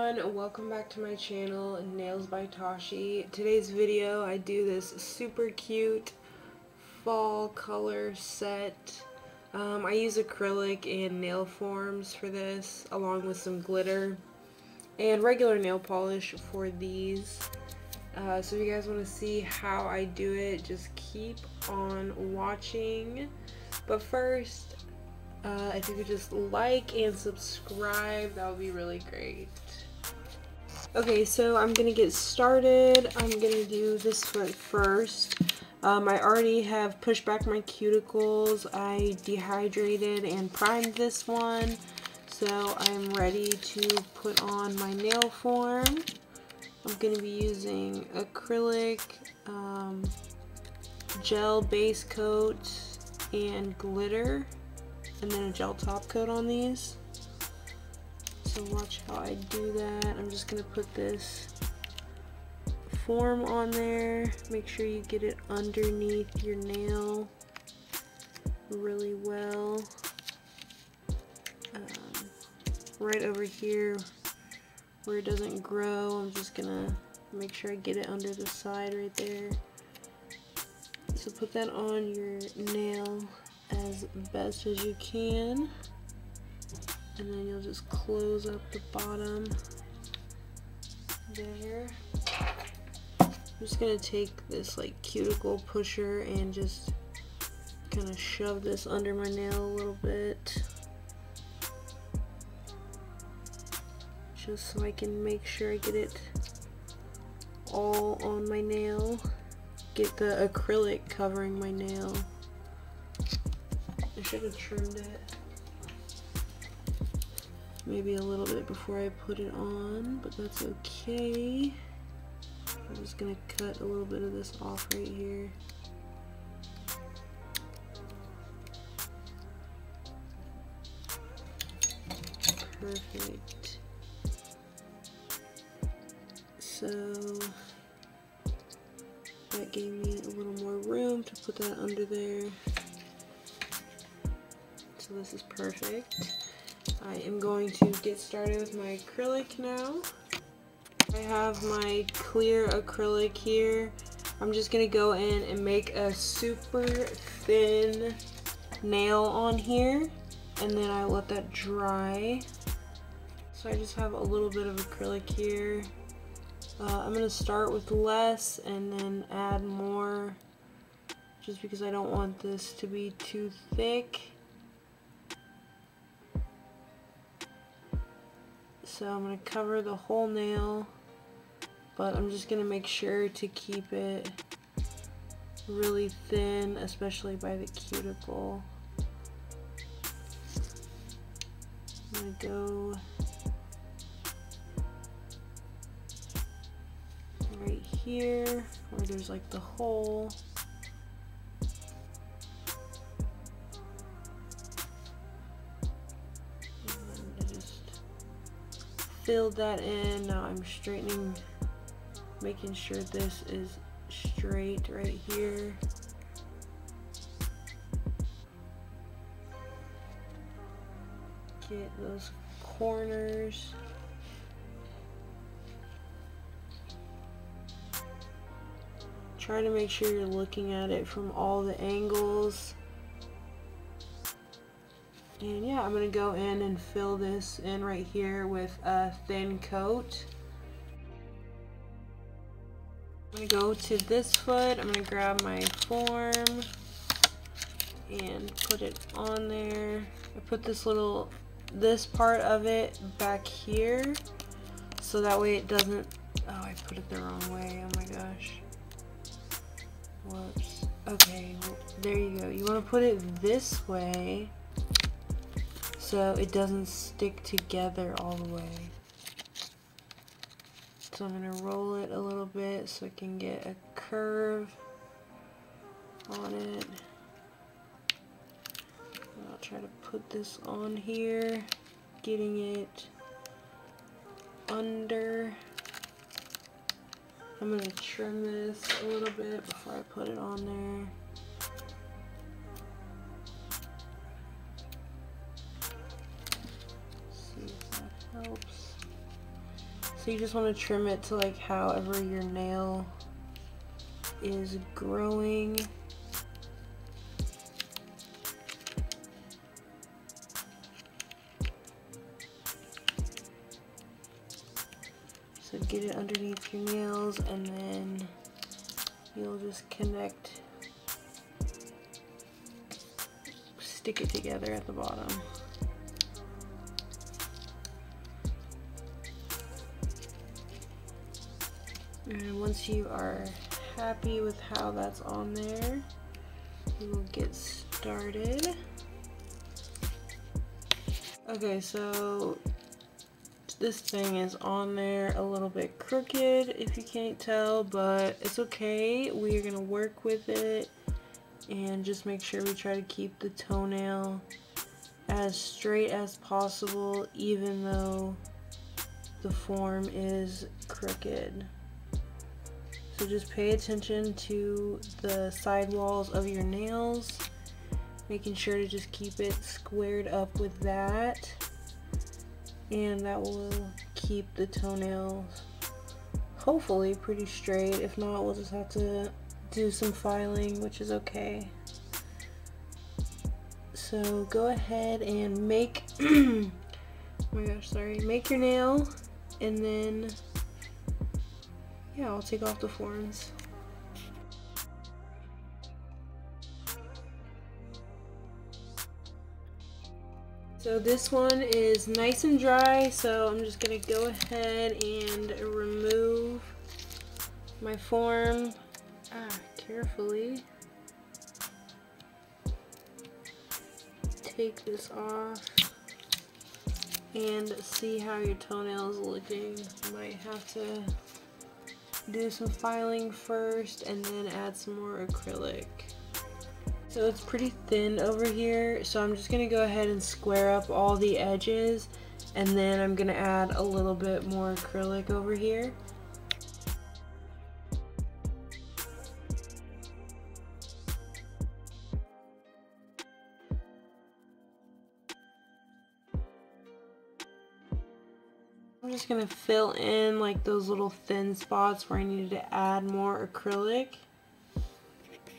everyone, welcome back to my channel, Nails by Tashi. Today's video, I do this super cute fall color set. I use acrylic and nail forms for this, along with some glitter and regular nail polish for these. So if you guys want to see how I do it, just keep on watching. But first, if you could just like and subscribe, that would be really great. Okay, so I'm gonna get started. I'm gonna do this foot first. I already have pushed back my cuticles. I dehydrated and primed this one, so I'm ready to put on my nail form. I'm gonna be using acrylic, gel base coat, and glitter, and then a gel top coat on these. So watch how I do that. I'm just gonna put this form on there. Make sure you get it underneath your nail really well. Right over here where it doesn't grow, I'm just gonna make sure I get it under the side right there. So put that on your nail as best as you can, and then you'll just close up the bottom there. I'm just gonna take this like cuticle pusher and just kind of shove this under my nail a little bit, just so I can make sure I get it all on my nail. Get the acrylic covering my nail. I should have trimmed it maybe a little bit before I put it on, but that's okay. I'm just gonna cut a little bit of this off right here. Perfect. So that gave me a little more room to put that under there. So this is perfect. I am going to get started with my acrylic now. I have my clear acrylic here. I'm just gonna go in and make a super thin nail on here, and then I let that dry. So I just have a little bit of acrylic here. I'm gonna start with less and then add more, just because I don't want this to be too thick. So I'm going to cover the whole nail, but I'm just going to make sure to keep it really thin, especially by the cuticle. I'm going to go right here where there's like the hole. Filled that in. Now I'm straightening, making sure this is straight right here. Get those corners. Try to make sure you're looking at it from all the angles. And yeah, I'm going to go in and fill this in right here with a thin coat. I'm going to go to this foot. I'm going to grab my form and put it on there. I put this part of it back here, so that way it doesn't, oh, I put it the wrong way, oh my gosh. Whoops. Okay, well, there you go. You want to put it this way, so it doesn't stick together all the way. So I'm going to roll it a little bit so I can get a curve on it. And I'll try to put this on here, getting it under. I'm going to trim this a little bit before I put it on there. See if that helps. So you just want to trim it to like however your nail is growing. So get it underneath your nails, and then you'll just stick it together at the bottom. And once you are happy with how that's on there, we will get started. Okay, so this thing is on there a little bit crooked if you can't tell, but it's okay. We are gonna work with it and just make sure we try to keep the toenail as straight as possible, even though the form is crooked. So just pay attention to the side walls of your nails, making sure to just keep it squared up with that, and that will keep the toenails hopefully pretty straight. If not, we'll just have to do some filing, which is okay. So go ahead and make oh my gosh, sorry, make your nail, and then yeah, I'll take off the forms. So this one is nice and dry, so I'm just gonna go ahead and remove my form carefully. Take this off and see how your toenail is looking. You might have to do some filing first and then add some more acrylic. So it's pretty thin over here, so I'm just gonna go ahead and square up all the edges, and then I'm gonna add a little bit more acrylic over here. I'm just gonna fill in like those little thin spots where I needed to add more acrylic.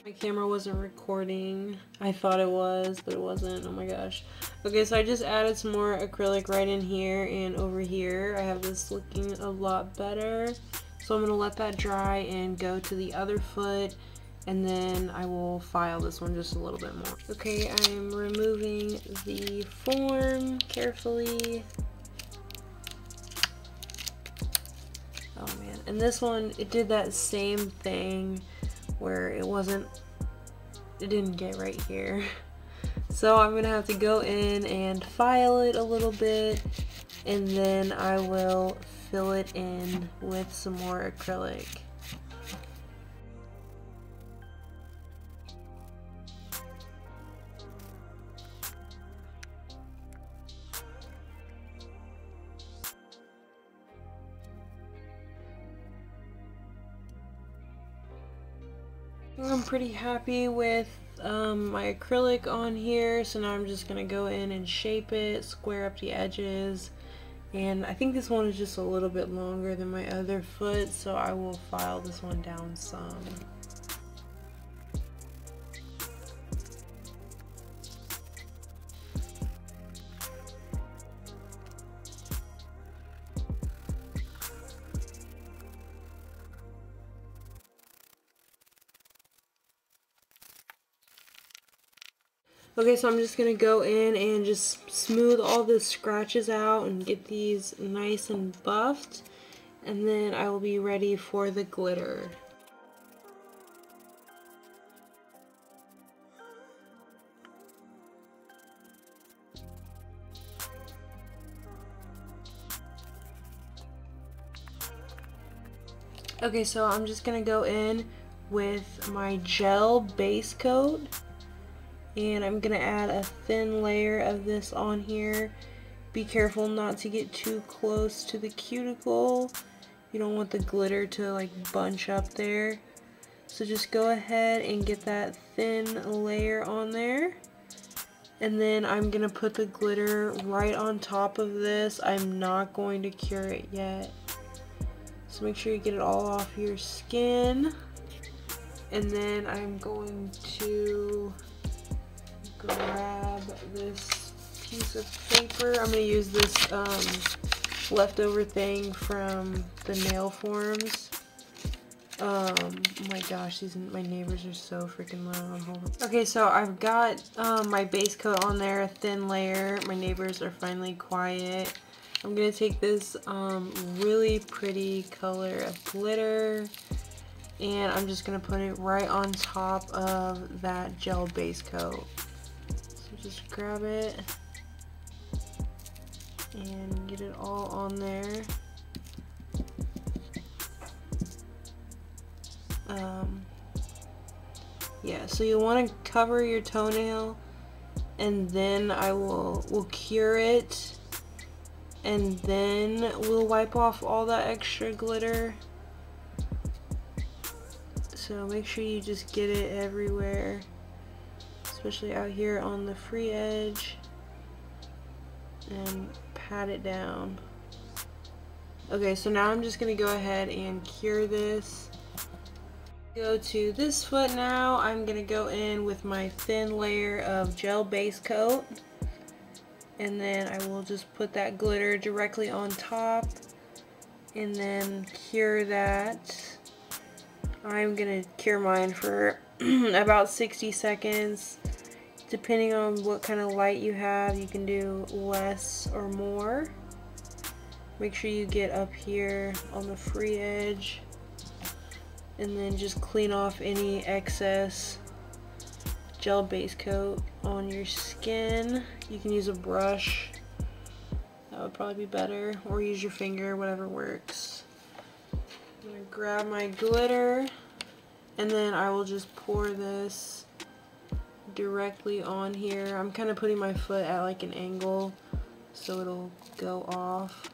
My camera wasn't recording. I thought it was, but it wasn't. Oh my gosh. Okay, so I just added some more acrylic right in here and over here. I have this looking a lot better. So I'm gonna let that dry and go to the other foot, and then I will file this one just a little bit more. Okay, I'm removing the form carefully. Oh man, and this one, it did that same thing where it didn't get right here. So I'm gonna have to go in and file it a little bit, and then I will fill it in with some more acrylic. I'm pretty happy with my acrylic on here, so now I'm just gonna go in and shape it, square up the edges, and I think this one is just a little bit longer than my other foot, so I will file this one down some. Okay, so I'm just going to go in and just smooth all the scratches out and get these nice and buffed, and then I will be ready for the glitter. Okay, so I'm just going to go in with my gel base coat, and I'm gonna add a thin layer of this on here. Be careful not to get too close to the cuticle. You don't want the glitter to like bunch up there. So just go ahead and get that thin layer on there. And then I'm gonna put the glitter right on top of this. I'm not going to cure it yet. So make sure you get it all off your skin. And then I'm going to grab this piece of paper. I'm going to use this leftover thing from the nail forms. Oh my gosh, my neighbors are so freaking loud. Hold on. Okay, so I've got my base coat on there, a thin layer. My neighbors are finally quiet. I'm gonna take this really pretty color of glitter, and I'm just gonna put it right on top of that gel base coat. So just grab it and get it all on there. Yeah, so you want to cover your toenail, and then we'll cure it, and then we'll wipe off all that extra glitter. So make sure you just get it everywhere, especially out here on the free edge, and pat it down. Okay, so now I'm just gonna go ahead and cure this. Go to this foot now. I'm gonna go in with my thin layer of gel base coat, and then I will just put that glitter directly on top and then cure that. I'm gonna cure mine for about 60 seconds. Depending on what kind of light you have, you can do less or more. Make sure you get up here on the free edge, and then just clean off any excess gel base coat on your skin. You can use a brush, that would probably be better, or use your finger, whatever works. I'm gonna grab my glitter, and then I will just pour this directly on here. I'm kind of putting my foot at like an angle so it'll go off.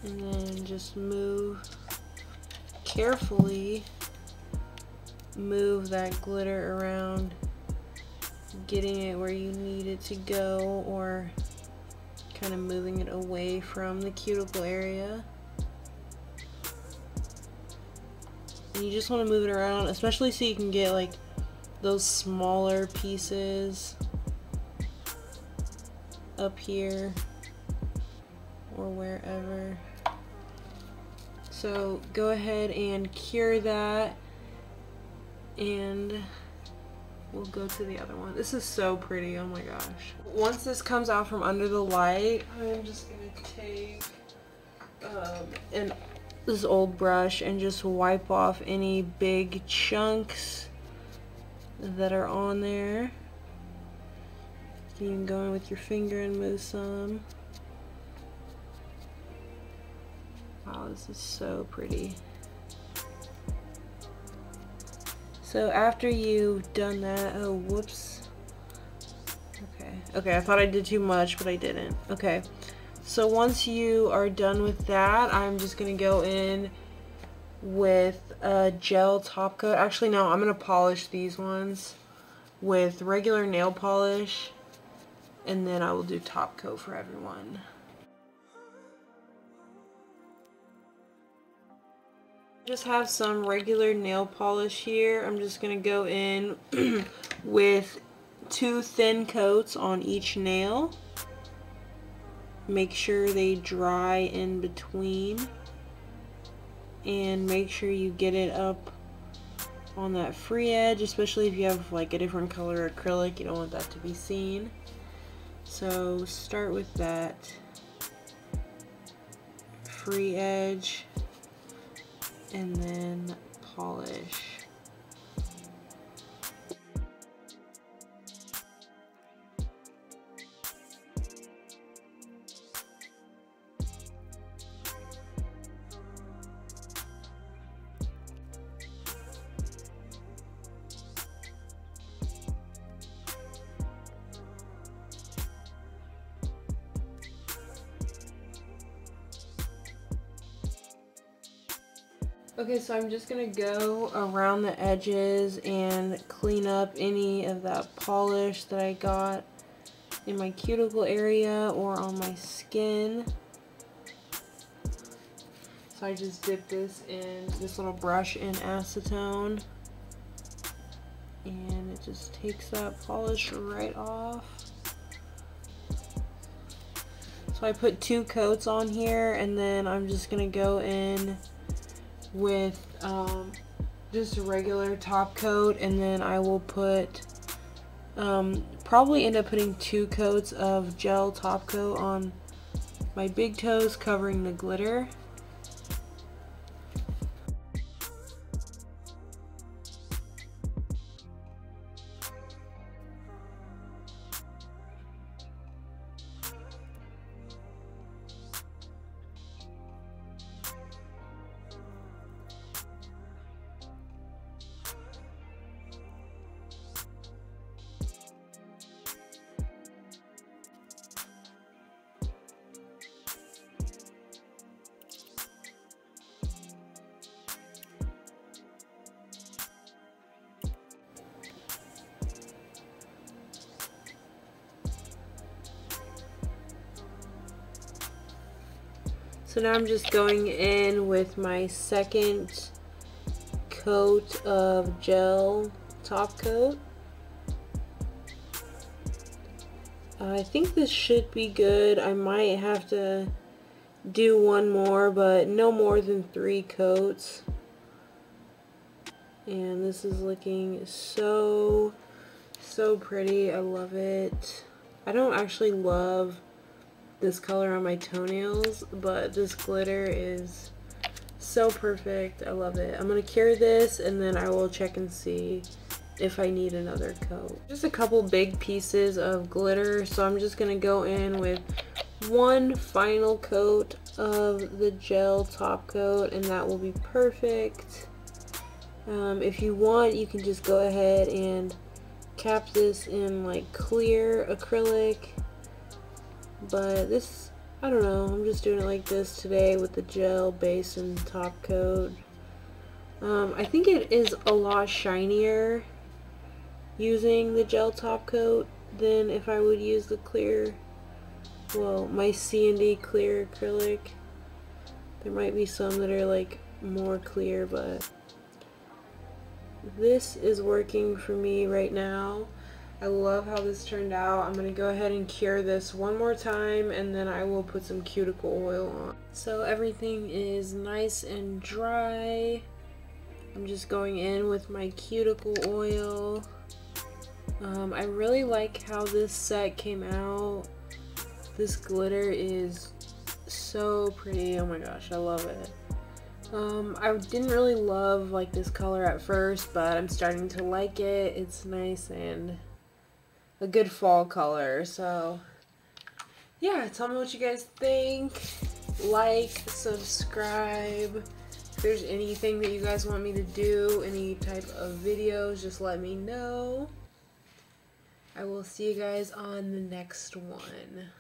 And then just carefully move that glitter around, getting it where you need it to go, or kind of moving it away from the cuticle area. And you just want to move it around, especially so you can get like those smaller pieces up here or wherever. So go ahead and cure that, and we'll go to the other one. This is so pretty, oh my gosh. Once this comes out from under the light, I'm just gonna take this old brush and just wipe off any big chunks that are on there. You can go in with your finger and move some. Wow, this is so pretty. So after you've done that, oh whoops. Okay, I thought I did too much, but I didn't. Okay, so once you are done with that, I'm just gonna go in with a gel top coat. Actually, no, I'm gonna polish these ones with regular nail polish, and then I will do top coat for everyone. Just have some regular nail polish here. I'm just gonna go in with 2 thin coats on each nail. Make sure they dry in between, and make sure you get it up on that free edge, especially if you have like a different color acrylic. You don't want that to be seen. So start with that free edge and then polish. Okay, so I'm just gonna go around the edges and clean up any of that polish that I got in my cuticle area or on my skin. So I just dip this in this little brush in acetone, and it just takes that polish right off. So I put 2 coats on here, and then I'm just gonna go in with just a regular top coat, and then I will put probably end up putting 2 coats of gel top coat on my big toes, covering the glitter. So now I'm just going in with my second coat of gel top coat. I think this should be good. I might have to do one more, but no more than 3 coats. And this is looking so pretty. I love it. I don't actually love this color on my toenails, but this glitter is so perfect. I love it. I'm gonna cure this, and then I will check and see if I need another coat. Just a couple big pieces of glitter, so I'm just gonna go in with one final coat of the gel top coat, and that will be perfect. If you want, you can just go ahead and cap this in like clear acrylic, but this, I don't know, I'm just doing it like this today with the gel base and top coat. I think it is a lot shinier using the gel top coat than if I would use the clear, well, my C&D clear acrylic. There might be some that are like more clear, but this is working for me right now. I love how this turned out. I'm gonna go ahead and cure this one more time, and then I will put some cuticle oil on. So everything is nice and dry. I'm just going in with my cuticle oil. I really like how this set came out. This glitter is so pretty. Oh my gosh, I love it. I didn't really love like this color at first, but I'm starting to like it. It's nice and a good fall color. So yeah, tell me what you guys think. Like, subscribe. If there's anything that you guys want me to do, any type of videos, just let me know. I will see you guys on the next one.